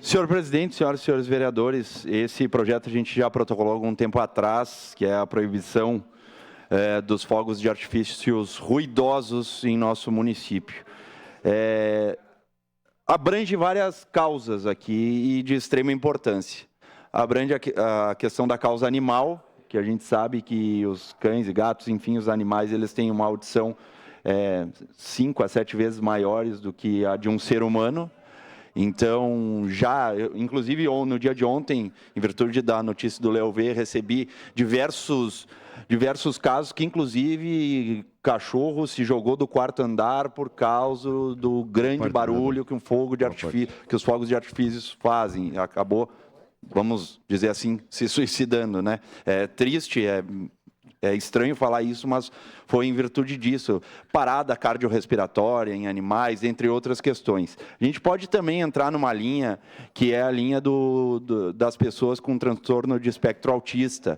Senhor presidente, senhoras e senhores vereadores, esse projeto a gente já protocolou há algum tempo atrás, que é a proibição dos fogos de artifícios ruidosos em nosso município. Abrange várias causas aqui e de extrema importância. Abrange a questão da causa animal, que a gente sabe que os cães e gatos, enfim, os animais, eles têm uma audição 5 a 7 vezes maiores do que a de um ser humano. Então, inclusive no dia de ontem, em virtude da notícia do Leo V, recebi diversos casos que, inclusive, cachorro se jogou do quarto andar por causa do grande barulho que que os fogos de artifício fazem. Acabou, vamos dizer assim, se suicidando, né? É triste, é estranho falar isso, mas foi em virtude disso. Parada cardiorrespiratória em animais, entre outras questões. A gente pode também entrar numa linha, que é a linha das pessoas com transtorno de espectro autista,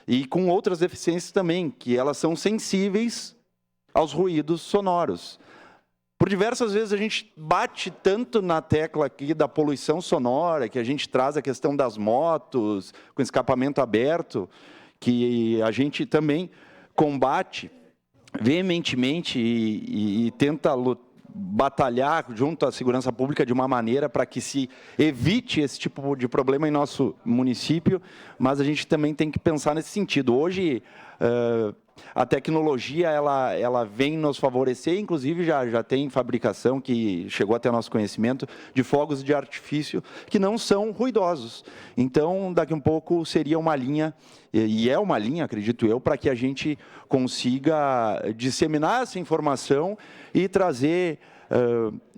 e com outras deficiências também, que elas são sensíveis aos ruídos sonoros. Por diversas vezes a gente bate tanto na tecla aqui da poluição sonora, que a gente traz a questão das motos com escapamento aberto, que a gente também combate veementemente e tenta batalhar junto à segurança pública de uma maneira para que se evite esse tipo de problema em nosso município, mas a gente também tem que pensar nesse sentido. Hoje, a tecnologia ela vem nos favorecer, inclusive já tem fabricação que chegou até nosso conhecimento de fogos de artifício que não são ruidosos. Então, daqui um pouco seria uma linha, e é uma linha, acredito eu, para que a gente consiga disseminar essa informação e trazer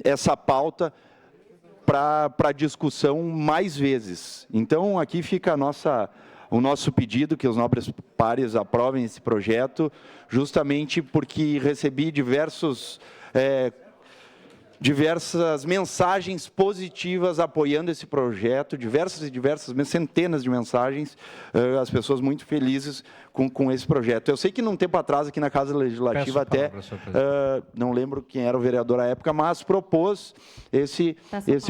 essa pauta para discussão mais vezes. Então, aqui fica o nosso pedido que os nobres pares aprovem esse projeto, justamente porque recebi diversas mensagens positivas apoiando esse projeto, diversas, centenas de mensagens, as pessoas muito felizes com esse projeto. Eu sei que num tempo atrás, aqui na Casa Legislativa, não lembro quem era o vereador à época, mas propôs esse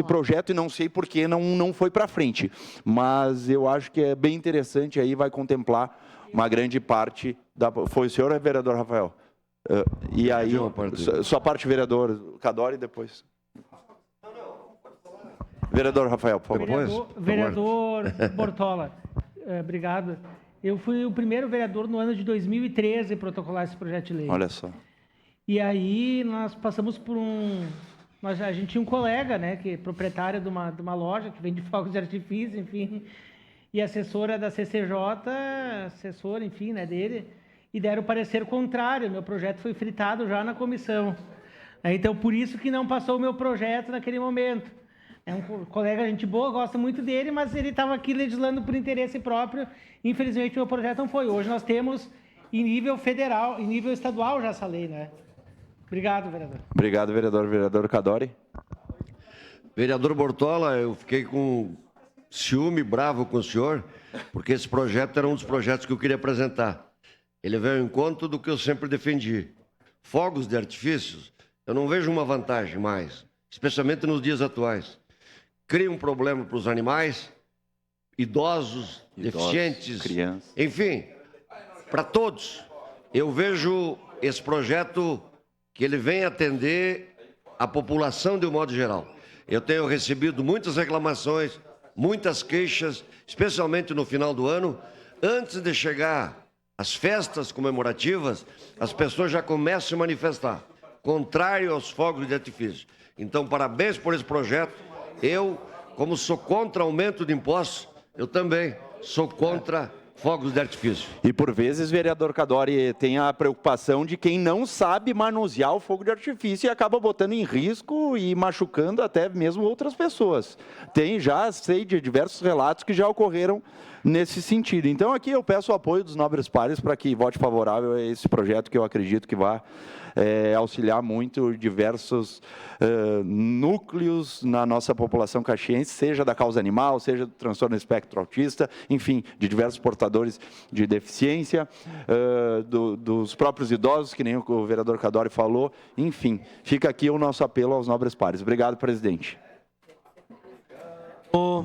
projeto e não sei por que não foi para frente. Mas eu acho que é bem interessante, aí vai contemplar uma grande parte Foi o senhor, vereador Rafael? E aí, sua parte, vereador Cadori, depois. Vereador Rafael, por favor. Vereador Bortola, obrigado. Eu fui o primeiro vereador no ano de 2013 a protocolar esse projeto de lei. Olha só. E aí nós passamos por a gente tinha um colega, né, que é proprietário de uma loja que vende fogos de artifício, enfim, e assessora da CCJ, assessora, enfim, né, dele, e deram o parecer contrário. Meu projeto foi fritado já na comissão. Então, por isso que não passou o meu projeto naquele momento. É um colega, gente boa, gosta muito dele, mas ele estava aqui legislando por interesse próprio. Infelizmente, o meu projeto não foi. Hoje nós temos, em nível federal, em nível estadual, já essa lei, né? Obrigado, vereador. Obrigado, vereador. Vereador Cadori. Vereador Bortola, eu fiquei com ciúme, bravo com o senhor, porque esse projeto era um dos projetos que eu queria apresentar. Ele veio ao encontro do que eu sempre defendi. Fogos de artifícios, eu não vejo uma vantagem mais, especialmente nos dias atuais. Cria um problema para os animais, idosos, deficientes, crianças. Enfim, para todos. Eu vejo esse projeto que ele vem atender a população de um modo geral. Eu tenho recebido muitas reclamações, muitas queixas, especialmente no final do ano. Antes de chegar às festas comemorativas, as pessoas já começam a se manifestar, contrário aos fogos de artifício. Então, parabéns por esse projeto. Eu, como sou contra aumento de impostos, eu também sou contra fogos de artifício. E por vezes, vereador Cadori, tem a preocupação de quem não sabe manusear o fogo de artifício e acaba botando em risco e machucando até mesmo outras pessoas. Já sei de diversos relatos que já ocorreram nesse sentido. Então, aqui eu peço o apoio dos nobres pares para que vote favorável a esse projeto, que eu acredito que vai auxiliar muito diversos núcleos na nossa população caxiense, seja da causa animal, seja do transtorno espectro autista, enfim, de diversos portadores de deficiência, dos próprios idosos, que nem o vereador Cadori falou, enfim, fica aqui o nosso apelo aos nobres pares. Obrigado, presidente. O